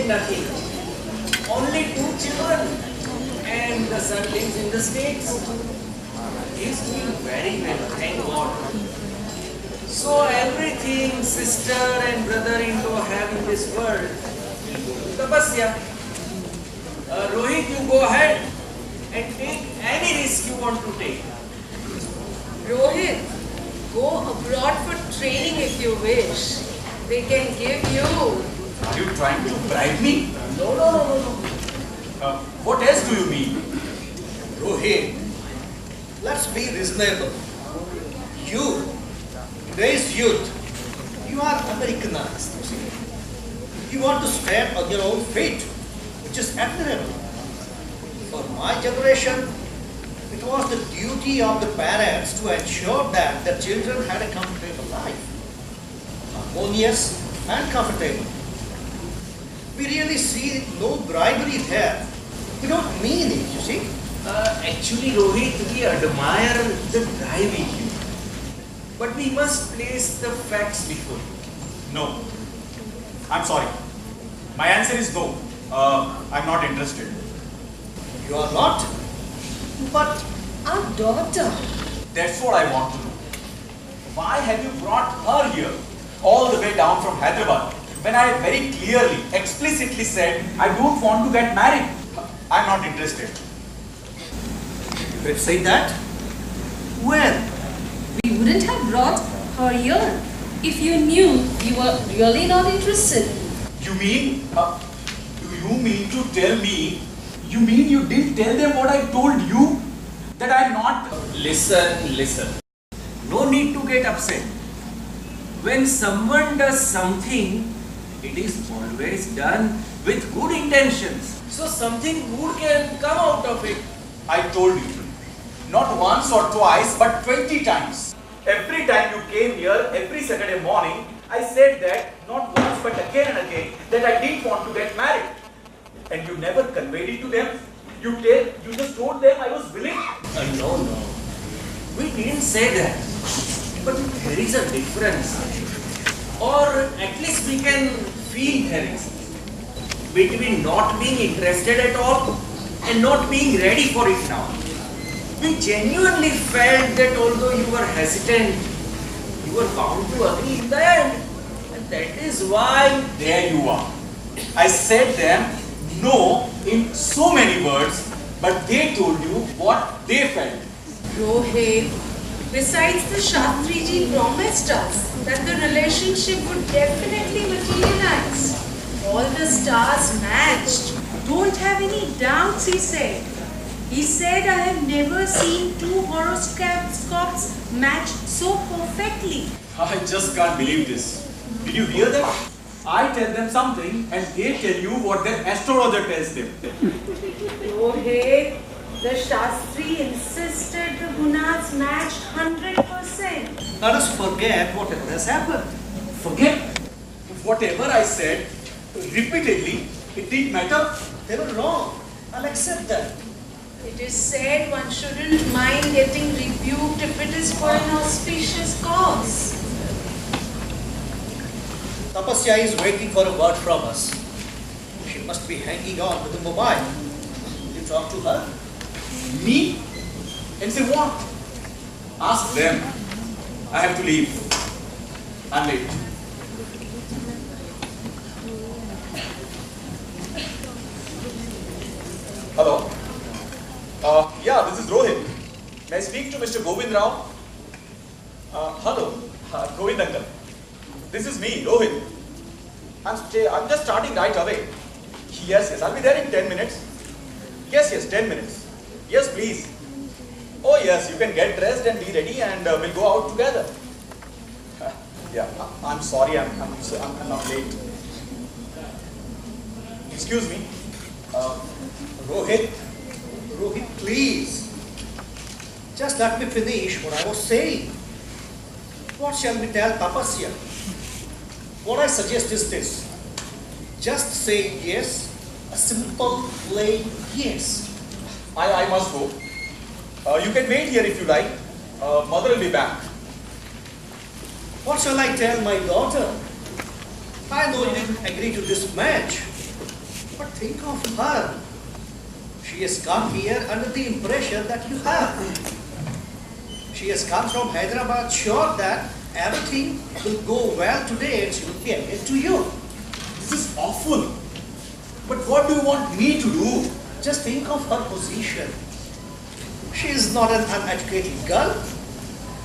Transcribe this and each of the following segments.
nothing. Only 2 children. And the son lives in the States. He's doing very well, thank God. So everything sister and brother-in-law have in this world will go to tapasya. Rohit, you go ahead and take any risk you want to take. Rohit, go abroad for training if you wish. They can give you. Are you trying to bribe me? No. What else do you mean? Rohit, let's be reasonable. You, today's youth, you are Americanized, you see. You want to stand on your own feet, which is admirable. For my generation, it was the duty of the parents to ensure that the children had a comfortable life, harmonious and comfortable. We really see no bribery there. We don't mean it, you see. Actually, Rohit, we admire the drive in you. But we must place the facts before you. No. I'm sorry. My answer is no. I'm not interested. You are not, but Our daughter. That's what I want to know. Why have you brought her here, all the way down from Hyderabad, when I very clearly, explicitly said I don't want to get married? I'm not interested. you have said that? When? We wouldn't have brought her here if you knew you were really not interested. You mean, do you mean to tell me, you mean you didn't tell them what I told you? That I'm not... Listen. No need to get upset. When someone does something, it is always done with good intentions. So something good can come out of it. I told you, not once or twice, but 20 times. Every time you came here, every Saturday morning, I said that, not once but again and again, that I didn't want to get married. And you never conveyed it to them. You just told them I was willing. No. We didn't say that. But there is a difference. Or at least we can feel there is. Between not being interested at all and not being ready for it now. We genuinely felt that although you were hesitant, you were bound to agree in the end. And that is why... There you are. I said them no in so many words, but they told you what they felt. Rohit, besides the Shastriji promised us that the relationship would definitely materialize. All the stars matched. Don't have any doubts, he said. He said, I have never seen 2 horoscopes match so perfectly. I just can't believe this. Did you hear that? I tell them something and they tell you what their astrologer tells them. Rohit, the Shastri insisted the gunas matched 100%. Let us forget whatever has happened. Forget whatever I said repeatedly, it didn't matter. They were wrong. I'll accept that. It is said one shouldn't mind getting rebuked if it is for an auspicious cause. Tapasya is waiting for a word from us. She must be hanging on to the mobile. Will you talk to her? Me? And say what? Ask them. I have to leave. I'm late. Hello? Yeah, this is Rohit. May I speak to Mr. Govind Rao? Hello, Govind uncle. This is me, Rohit. I'm just starting right away. Yes, I'll be there in 10 minutes. Yes, 10 minutes. Yes, please. Oh yes, you can get dressed and be ready and we'll go out together. Yeah, I'm sorry, I'm not late. Excuse me. Rohit, please. Just let me finish what I was saying. What shall we tell Tapasya? What I suggest is this. Just say yes, a simple, plain yes. I must go. You can wait here if you like. Mother will be back. What shall I tell my daughter? I know you didn't agree to this match. But think of her. She has come here under the impression that you have. She has come from Hyderabad sure that everything will go well today and she will be engaged to you. This is awful. But what do you want me to do? Just think of her position. She is not an uneducated girl.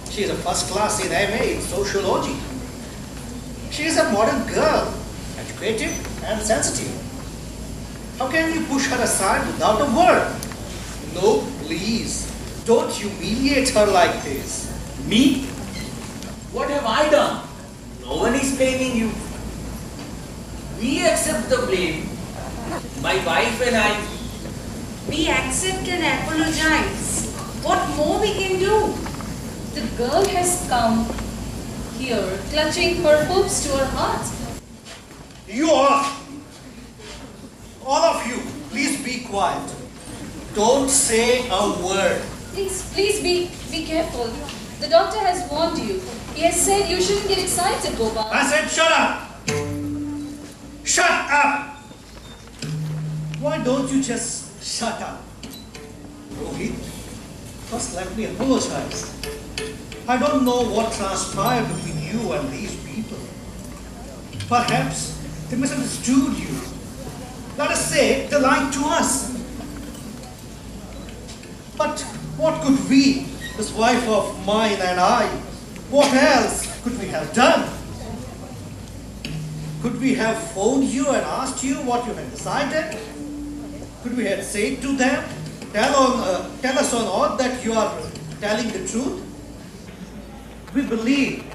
She is a first class in MA in sociology. She is a modern girl, educated and sensitive. How can you push her aside without a word? No, please. Don't humiliate her like this. Me? What have I done? No one is blaming you. We accept the blame. My wife and I. We accept and apologize. What more we can do? The girl has come here, clutching her hopes to her heart. You all of you, please be quiet. Don't say a word. Please be careful. The doctor has warned you. He has said you shouldn't get excited, Gopal. I said shut up. Shut up. Why don't you just shut up? Rohit, first let me apologize. I don't know what transpired between you and these people. Perhaps they misunderstood you. Let us say they lied to us. But what could we, this wife of mine and I, what else could we have done? Could we have phoned you and asked you what you had decided? Could we have said to them, tell us on oath that you are telling the truth? We believed,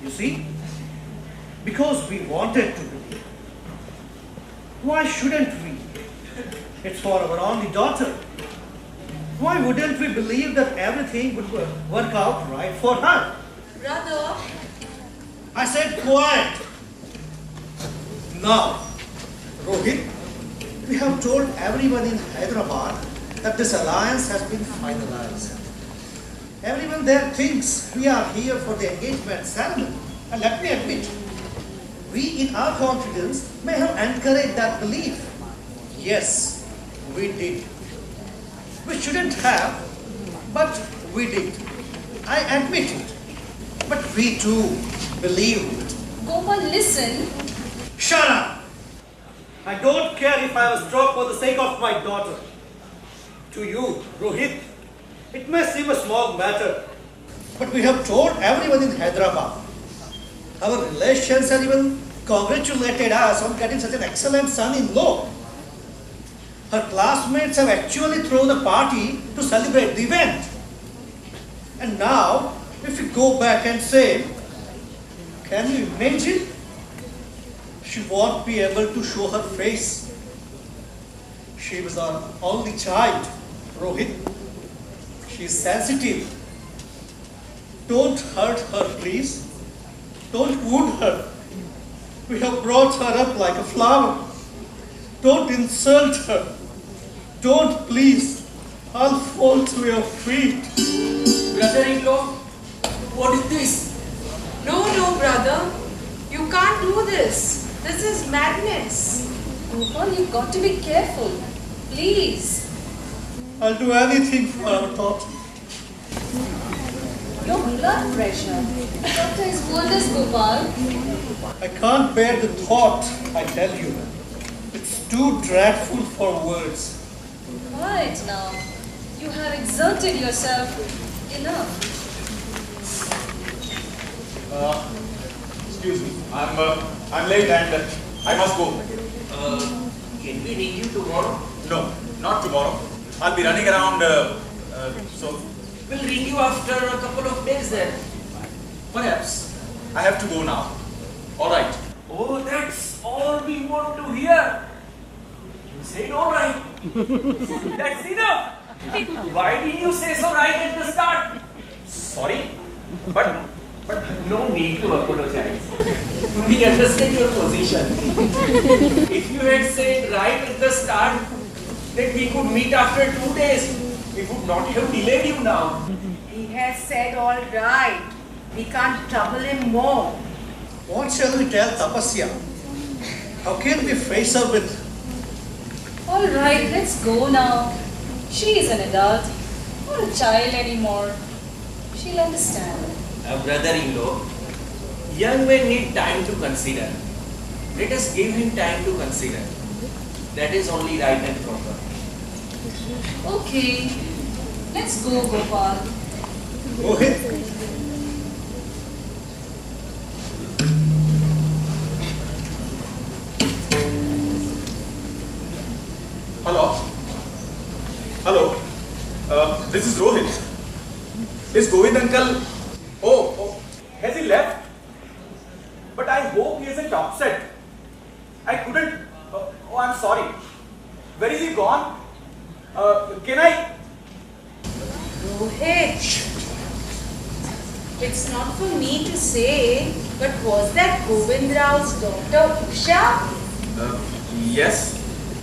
you see, because we wanted to believe. Why shouldn't we? It's for our only daughter. Why wouldn't we believe that everything would work out right for her? Brother, I said quiet. Now, Rohit, we have told everyone in Hyderabad that this alliance has been finalized. Everyone there thinks we are here for the engagement ceremony. And let me admit, we in our confidence may have encouraged that belief. Yes, we did. We shouldn't have, but we did. I admit it. But we too believed. Gopal, listen. Shut up! I don't care if I was struck for the sake of my daughter. To you, Rohit, it may seem a small matter, but we have told everyone in Hyderabad. Our relations have even congratulated us on getting such an excellent son-in-law. Her classmates have actually thrown a party to celebrate the event. And now, if we go back and say, can you imagine? She won't be able to show her face. She was our only child, Rohit. She is sensitive. Don't hurt her, please. Don't wound her. We have brought her up like a flower. Don't insult her. Don't, please. I'll fall to your feet. Brother-in-law, what is this? no, brother. You can't do this. This is madness. Gopal, you've got to be careful. Please. I'll do anything for our daughter. Your blood pressure. The doctor has warned us, Gopal. I can't bear the thought, I tell you. It's too dreadful for words. Quiet now. You have exerted yourself enough. Excuse me. I'm late and I must go. Can we ring you tomorrow? No, not tomorrow. I'll be running around, so We'll ring you after a couple of days then. perhaps I have to go now. All right. Oh, that's all we want to hear. You said all right. That's enough. Why didn't you say so right at the start? Sorry, but No need to apologize. We understand your position. If you had said right at the start that we could meet after 2 days, we would not have delayed you now. He has said all right. We can't trouble him more. What shall we tell Tapasya? How can we face her with... Alright, let's go now. She is an adult, not a child anymore. She'll understand. Brother-in-law, young men need time to consider. Let us give him time to consider. That is only right and proper. Okay, let's go, Gopal. Go ahead. Hello? Hello? This is Rohit. Is Govind uncle... Oh, has he left? But I hope he isn't upset. I couldn't... Oh, I'm sorry. Where is he gone? Can I... Rohit, it's not for me to say, but was that Govind Rao's daughter Usha? Yes.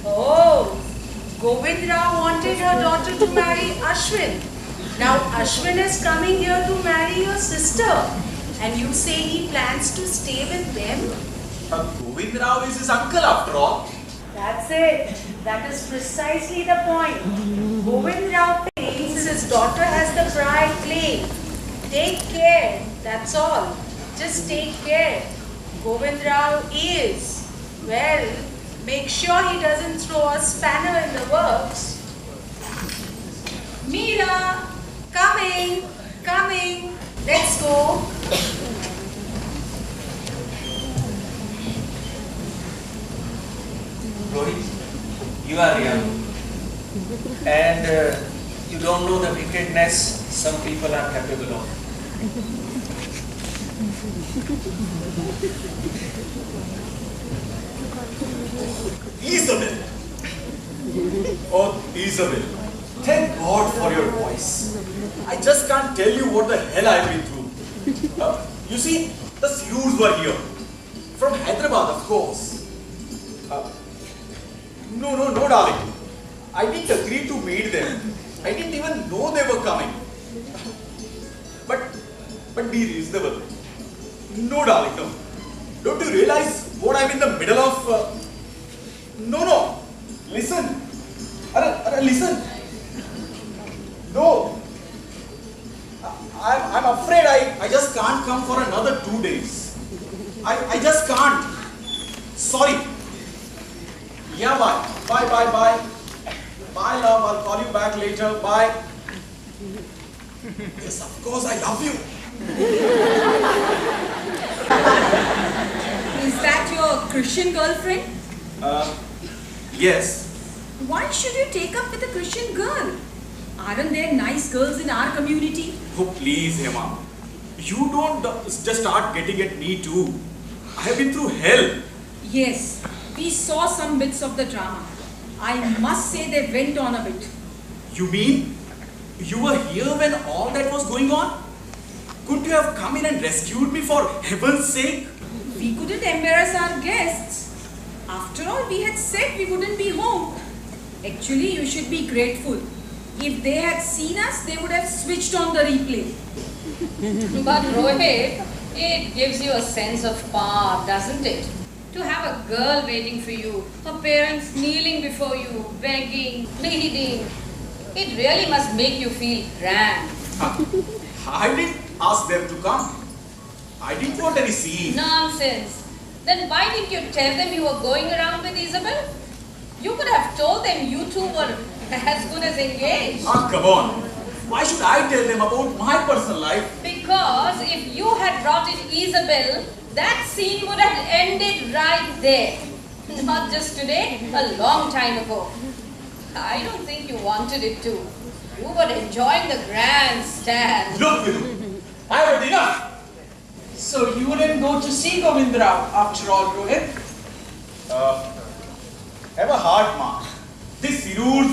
Oh, Govind Rao wanted her daughter to marry Ashwin. Now Ashwin is coming here to marry your sister. And you say he plans to stay with them? Govind Rao is his uncle after all. That's it. That is precisely the point. Govind Rao thinks his daughter has the bride claim. Take care, that's all. Just take care. Govind Rao is, well, make sure he doesn't throw a spanner in the works. Meera, coming. Let's go. Rohit, you are young. And you don't know the wickedness some people are capable of. Isabel! Oh, Isabel. Thank God for your voice. I just can't tell you what the hell I've been through. You see, the Sirus were here. From Hyderabad, of course. No, darling. I didn't agree to meet them. I didn't even know they were coming. But be reasonable. No, darling, no. Don't you realize what I'm in the middle of? No. Listen. Listen. No. I'm afraid I just can't come for another 2 days. I just can't. Sorry. Yeah, bye. Bye. Bye, love. I'll call you back later. Bye. Yes, of course, I love you. Is that your Christian girlfriend? Yes. Why should you take up with a Christian girl? Aren't there nice girls in our community? Oh, please, Hema. You don't just start getting at me too. I have been through hell. Yes, we saw some bits of the drama. I must say they went on a bit. You mean you were here when all that was going on? Couldn't you have come in and rescued me for heaven's sake? We couldn't embarrass our guests. After all, we had said we wouldn't be home. Actually, you should be grateful. If they had seen us, they would have switched on the replay. But Rohit, it gives you a sense of power, doesn't it? To have a girl waiting for you, her parents kneeling before you, begging, pleading. It really must make you feel grand. I didn't ask them to come. I didn't want any scene. Nonsense. Then why didn't you tell them you were going around with Isabel? You could have told them you two were as good as engaged. Come on. Why should I tell them about my personal life? Because if you had brought in Isabel, that scene would have ended right there. Not just today, a long time ago. I don't think you wanted it to. You were enjoying the grandstand. Look, Vidu, I have had enough. So you wouldn't go to see Govind Rao after all, Rohit? Have a heart, ma. This Sirur's...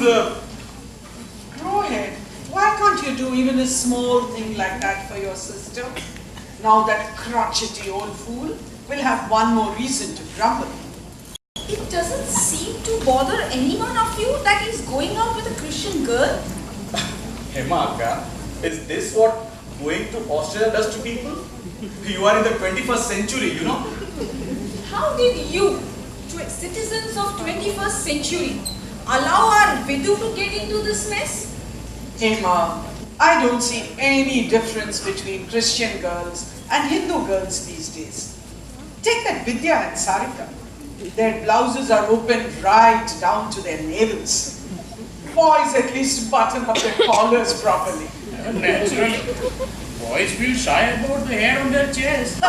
Rohit, why can't you do even a small thing like that for your sister? Now that crotchety old fool will have one more reason to grumble. It doesn't seem to bother any one of you that he's going out with a Christian girl. Hema, is this what going to Australia does to people? You are in the 21st century, you know. How did you, citizens of 21st century allow our Vidu to get into this mess? Hema, I don't see any difference between Christian girls and Hindu girls these days. Take that Vidya and Sarika. Their blouses are open right down to their navels. Boys at least button up their collars properly. Naturally, boys feel shy about the hair on their chest.